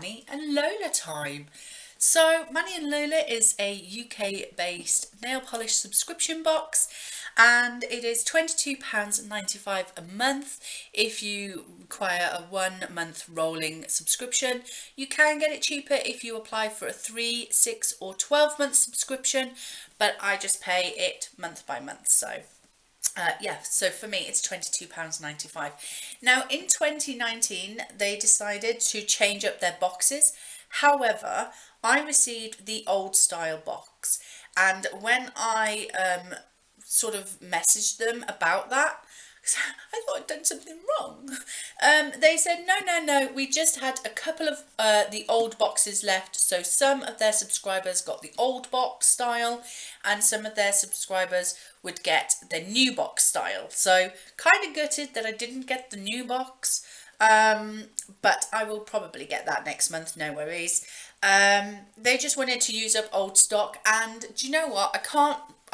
Manny and Lola time. So Manny and Lola is a UK based nail polish subscription box, and it is £22.95 a month. If you require a 1 month rolling subscription, you can get it cheaper if you apply for a 3, 6 or 12 month subscription, but I just pay it month by month. So yeah, so for me it's £22.95. Now in 2019 they decided to change up their boxes. However, I received the old style box, and when I sort of messaged them about that, 'cause I thought I'd done something wrong, they said no, we just had a couple of the old boxes left, so some of their subscribers got the old box style and some of their subscribers would get the new box style. So kind of gutted that I didn't get the new box, but I will probably get that next month, no worries. They just wanted to use up old stock, and do you know what, I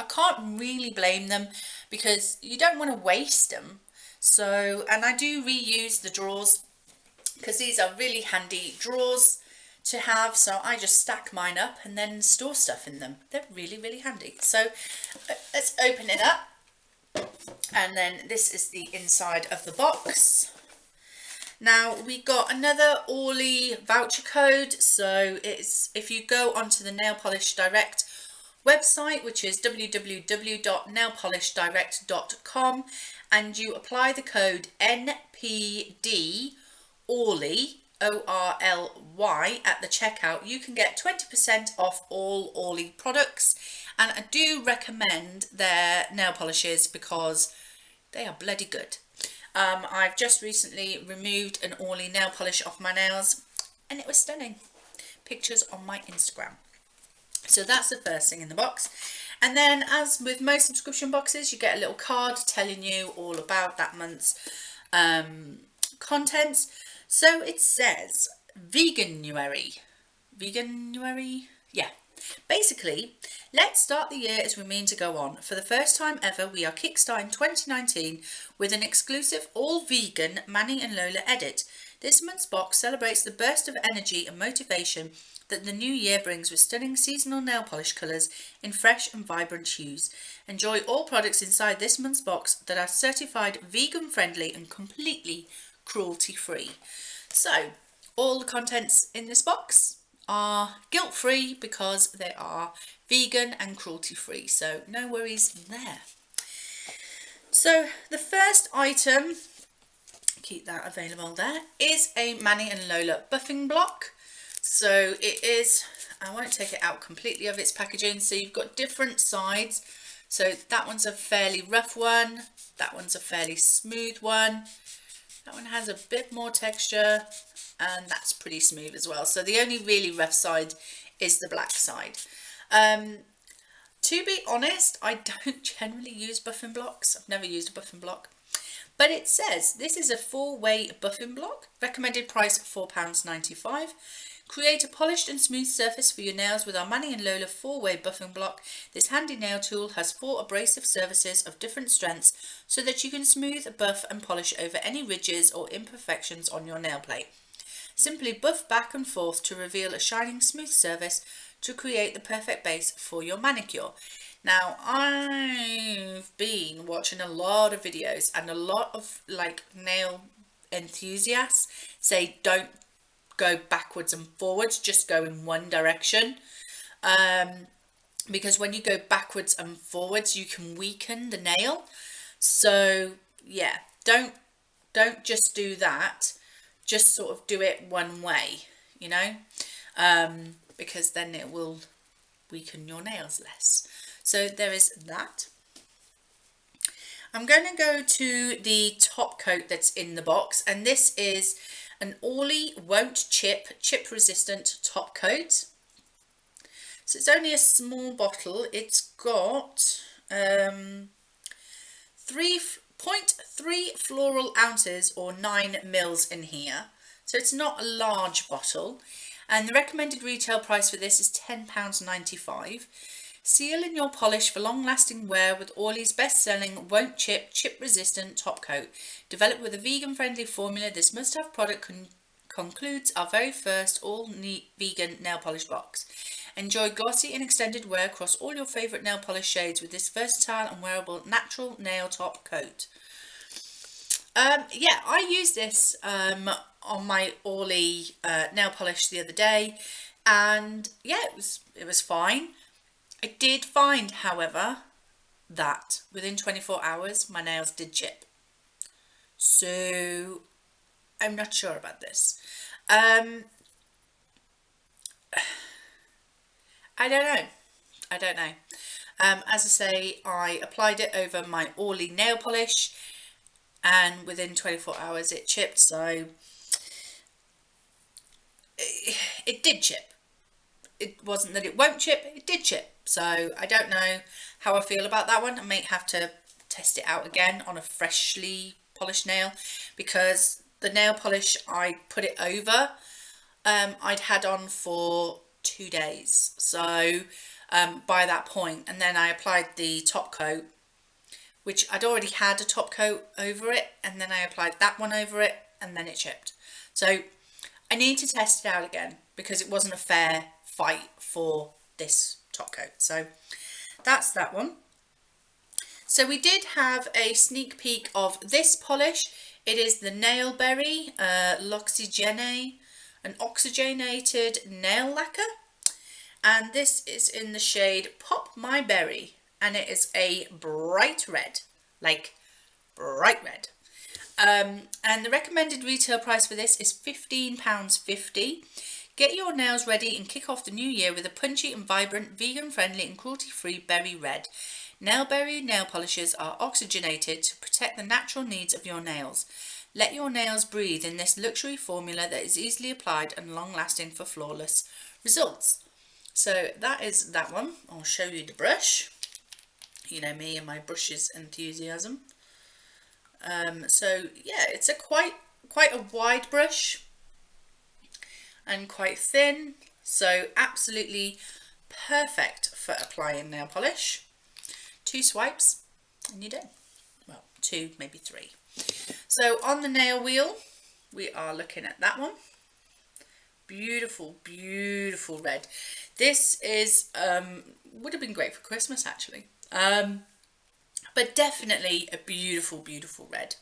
can't really blame them, because you don't want to waste them. So, and I do reuse the drawers because these are really handy drawers to have, so I just stack mine up and then store stuff in them. They're really handy. So let's open it up, and then this is the inside of the box. Now we got another Orly voucher code, so it's, if you go onto the Nail Polish Direct website, which is www.nailpolishdirect.com, and you apply the code NPD Orly, ORLY, at the checkout, you can get 20% off all Orly products. And I do recommend their nail polishes because they are bloody good. I've just recently removed an Orly nail polish off my nails and it was stunning. Pictures on my Instagram. So that's the first thing in the box. And then, as with most subscription boxes, you get a little card telling you all about that month's contents. So it says Veganuary. Veganuary? Yeah. Basically, let's start the year as we mean to go on. For the first time ever, we are kickstarting 2019 with an exclusive all-vegan Manny and Lola edit. This month's box celebrates the burst of energy and motivation that the new year brings with stunning seasonal nail polish colours in fresh and vibrant hues. Enjoy all products inside this month's box that are certified vegan friendly and completely cruelty free. So all the contents in this box are guilt free because they are vegan and cruelty free, so no worries there. So the first item, keep that available there, is a Manny and Lola buffing block. So it is, I won't take it out completely of its packaging, so you've got different sides. So that one's a fairly rough one, that one's a fairly smooth one, that one has a bit more texture, and that's pretty smooth as well. So the only really rough side is the black side. To be honest, I don't generally use buffing blocks. I've never used a buffing block. But it says this is a 4-way buffing block, recommended price £4.95. Create a polished and smooth surface for your nails with our Manny and Lola 4-way buffing block. This handy nail tool has 4 abrasive surfaces of different strengths so that you can smooth, buff and polish over any ridges or imperfections on your nail plate. Simply buff back and forth to reveal a shining smooth surface to create the perfect base for your manicure. Now, I've been watching a lot of videos, and a lot of like nail enthusiasts say don't go backwards and forwards, just go in one direction, because when you go backwards and forwards you can weaken the nail. So yeah, don't just do that, just sort of do it one way, you know, because then it will weaken your nails less. So there is that. I'm going to go to the top coat that's in the box, and this is an Orly Won't Chip resistant top coat. So it's only a small bottle. It's got 3.3 floral ounces or 9 mils in here. So it's not a large bottle, and the recommended retail price for this is £10.95. Seal in your polish for long-lasting wear with Orly's best-selling Won't Chip resistant top coat. Developed with a vegan-friendly formula, this must-have product concludes our very first vegan nail polish box. Enjoy glossy and extended wear across all your favourite nail polish shades with this versatile and wearable natural nail top coat. Yeah, I used this on my Orly nail polish the other day, and yeah, it was fine. I did find, however, that within 24 hours my nails did chip. So I'm not sure about this. I don't know. I don't know. As I say, I applied it over my Orly nail polish and within 24 hours it chipped, so it did chip. It wasn't that it won't chip, it did chip. So I don't know how I feel about that one. I may have to test it out again on a freshly polished nail, because the nail polish I put it over, I'd had on for 2 days. So by that point, and then I applied the top coat, which I'd already had a top coat over it, and then I applied that one over it, and then it chipped. So I need to test it out again, because it wasn't a fair fight for this top coat. So that's that one. So we did have a sneak peek of this polish. It is the Nailberry L'Oxygène, an oxygenated nail lacquer, and this is in the shade Pop My Berry, and it is a bright red, like bright red. And the recommended retail price for this is £15.50. Get your nails ready and kick off the new year with a punchy and vibrant, vegan-friendly and cruelty-free berry red. Nailberry nail polishes are oxygenated to protect the natural needs of your nails. Let your nails breathe in this luxury formula that is easily applied and long-lasting for flawless results. So that is that one. I'll show you the brush. You know me and my brushes enthusiasm. So yeah, it's a quite a wide brush and quite thin, so absolutely perfect for applying nail polish. 2 swipes and you're done. Well, 2, maybe 3. So on the nail wheel, we are looking at that one. Beautiful, beautiful red. This is would have been great for Christmas actually, but definitely a beautiful, beautiful red.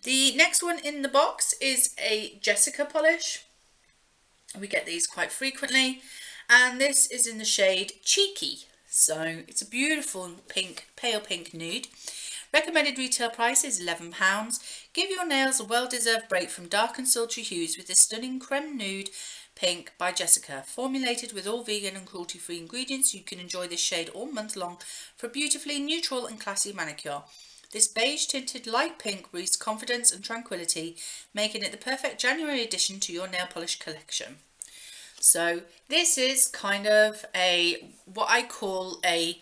The next one in the box is a Jessica polish. We get these quite frequently, and this is in the shade Cheeky. So it's a beautiful pink, pale pink nude. Recommended retail price is £11. Give your nails a well-deserved break from dark and sultry hues with this stunning creme nude pink by Jessica. Formulated with all vegan and cruelty-free ingredients, you can enjoy this shade all month long for a beautifully neutral and classy manicure. This beige tinted light pink breathes confidence and tranquility, making it the perfect January addition to your nail polish collection. So this is kind of what I call a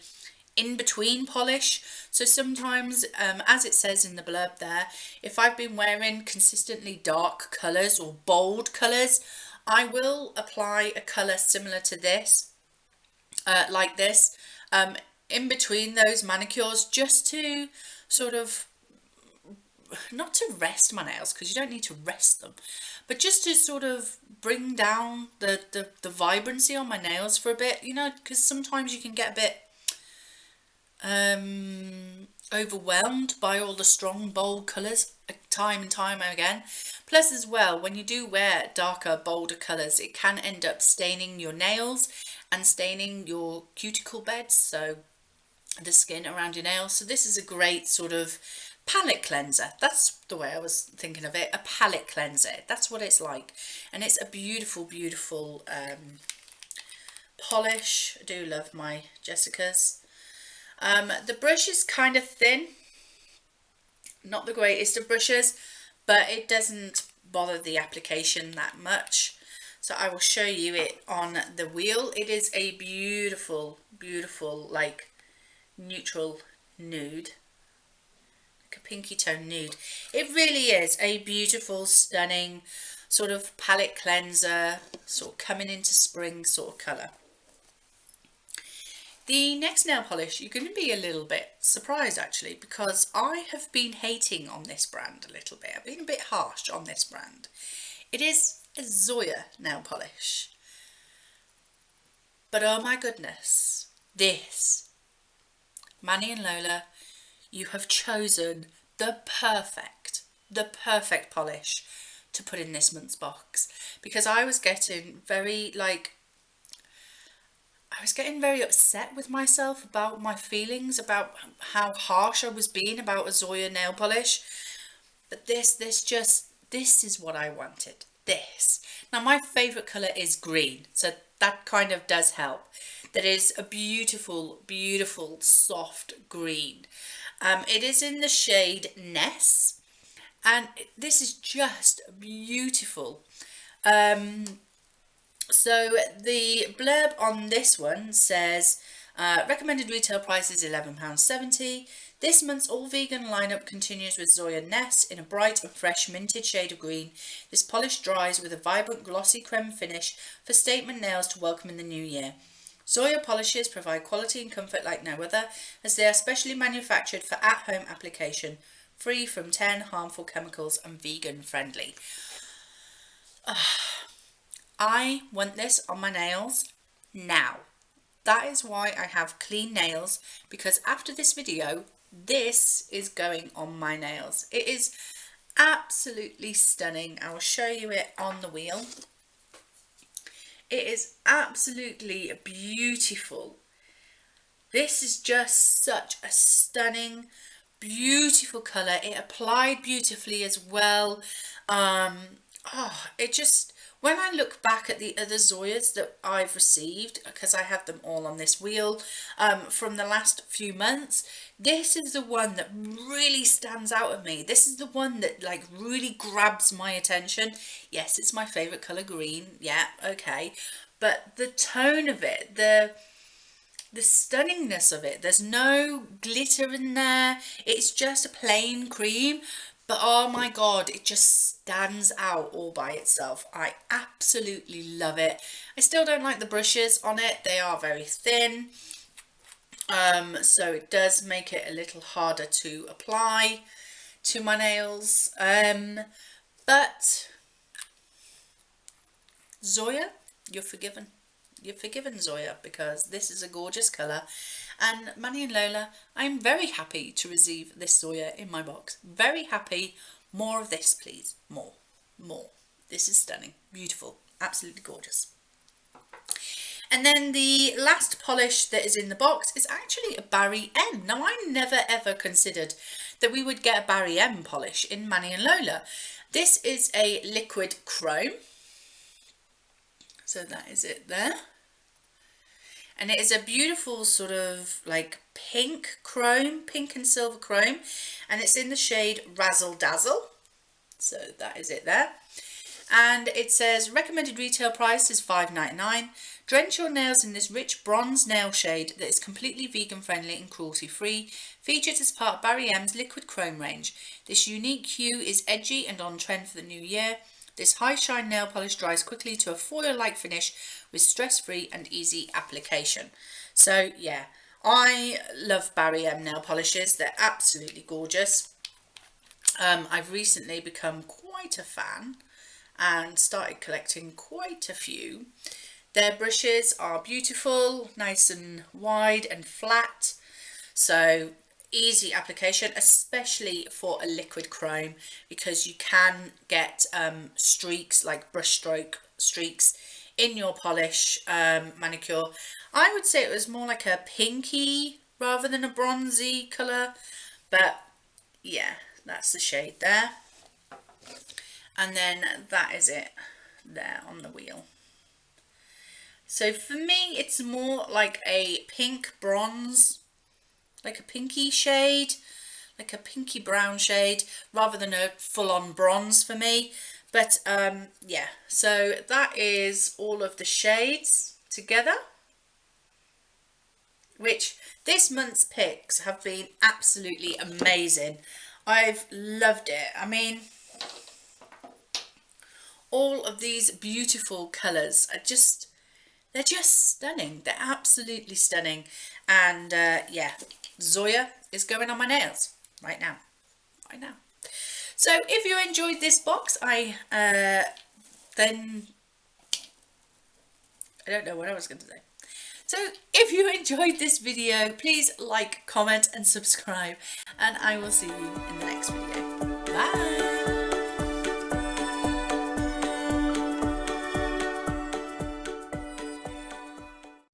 in-between polish. So sometimes, as it says in the blurb there, if I've been wearing consistently dark colours or bold colours, I will apply a colour similar to this, like this, in between those manicures, just to sort of, not to rest my nails, because you don't need to rest them, but just to sort of bring down the vibrancy on my nails for a bit, you know, because sometimes you can get a bit overwhelmed by all the strong bold colours time and time again. Plus as well, when you do wear darker, bolder colours, it can end up staining your nails and staining your cuticle beds, so the skin around your nails. So this is a great sort of palette cleanser. That's the way I was thinking of it, a palette cleanser. That's what it's like, and it's a beautiful, beautiful polish. I do love my Jessicas. The brush is kind of thin, not the greatest of brushes, but it doesn't bother the application that much. So I will show you it on the wheel. It is a beautiful, beautiful, like neutral nude, like a pinky tone nude. It really is a beautiful, stunning sort of palette cleanser, sort of coming into spring sort of colour. The next nail polish, you're going to be a little bit surprised actually, because I have been hating on this brand a little bit. I've been a bit harsh on this brand. It is a Zoya nail polish. But oh my goodness, this, Manny and Lola, you have chosen the perfect polish to put in this month's box, because I was getting very very upset with myself about my feelings about how harsh I was being about a Zoya nail polish. But this is what I wanted. This. Now my favourite colour is green, so that kind of does help. That is a beautiful, beautiful soft green. It is in the shade Ness, and this is just beautiful. So the blurb on this one says, recommended retail price is £11.70. This month's all vegan lineup continues with Zoya Ness in a bright and fresh minted shade of green. This polish dries with a vibrant glossy creme finish for statement nails to welcome in the new year. Zoya polishes provide quality and comfort like no other, as they are specially manufactured for at-home application, free from 10 harmful chemicals and vegan friendly. I want this on my nails now. That is why I have clean nails, because after this video, this is going on my nails. It is absolutely stunning. I will show you it on the wheel. It is absolutely beautiful. This is just such a stunning, beautiful colour. It applied beautifully as well. It just, when I look back at the other Zoyas that I've received, because I have them all on this wheel from the last few months, this is the one that really stands out at me. This is the one that like really grabs my attention. Yes, it's my favourite colour, green. Yeah, okay. But the tone of it, the stunningness of it, there's no glitter in there. It's just a plain cream. But oh my god, it just stands out all by itself. I absolutely love it. I still don't like the brushes on it. They are very thin. So it does make it a little harder to apply to my nails. But Zoya, you're forgiven. You're forgiven, Zoya, because this is a gorgeous colour. And Manny and Lola, I'm very happy to receive this Zoya in my box. Very happy. More of this, please. More. More. This is stunning. Beautiful. Absolutely gorgeous. And then the last polish that is in the box is actually a Barry M. Now, I never ever considered that we would get a Barry M polish in Manny and Lola. This is a liquid chrome. So that is it there. And it is a beautiful sort of like pink chrome, pink and silver chrome. And it's in the shade Razzle Dazzle. So that is it there. And it says recommended retail price is £5.99. Drench your nails in this rich bronze nail shade that is completely vegan friendly and cruelty free. Featured as part of Barry M's liquid chrome range. This unique hue is edgy and on trend for the new year. This high shine nail polish dries quickly to a foil-like finish with stress-free and easy application. So yeah, I love Barry M nail polishes. They're absolutely gorgeous. I've recently become quite a fan and started collecting quite a few. Their brushes are beautiful, nice and wide and flat. So easy application, especially for a liquid chrome, because you can get streaks, like brush stroke streaks in your polish manicure. I would say it was more like a pinky rather than a bronzy colour, but yeah, that's the shade there. And then that is it there on the wheel. So for me, it's more like a pink bronze, like a pinky shade, like a pinky brown shade, rather than a full-on bronze for me. But yeah, so that is all of the shades together, which this month's picks have been absolutely amazing. I've loved it. I mean, all of these beautiful colours are just, they're just stunning. They're absolutely stunning. And yeah, Zoya is going on my nails right now. So if you enjoyed this box, I then I don't know what I was going to say. So if you enjoyed this video, please like, comment and subscribe, and I will see you in the next video. Bye!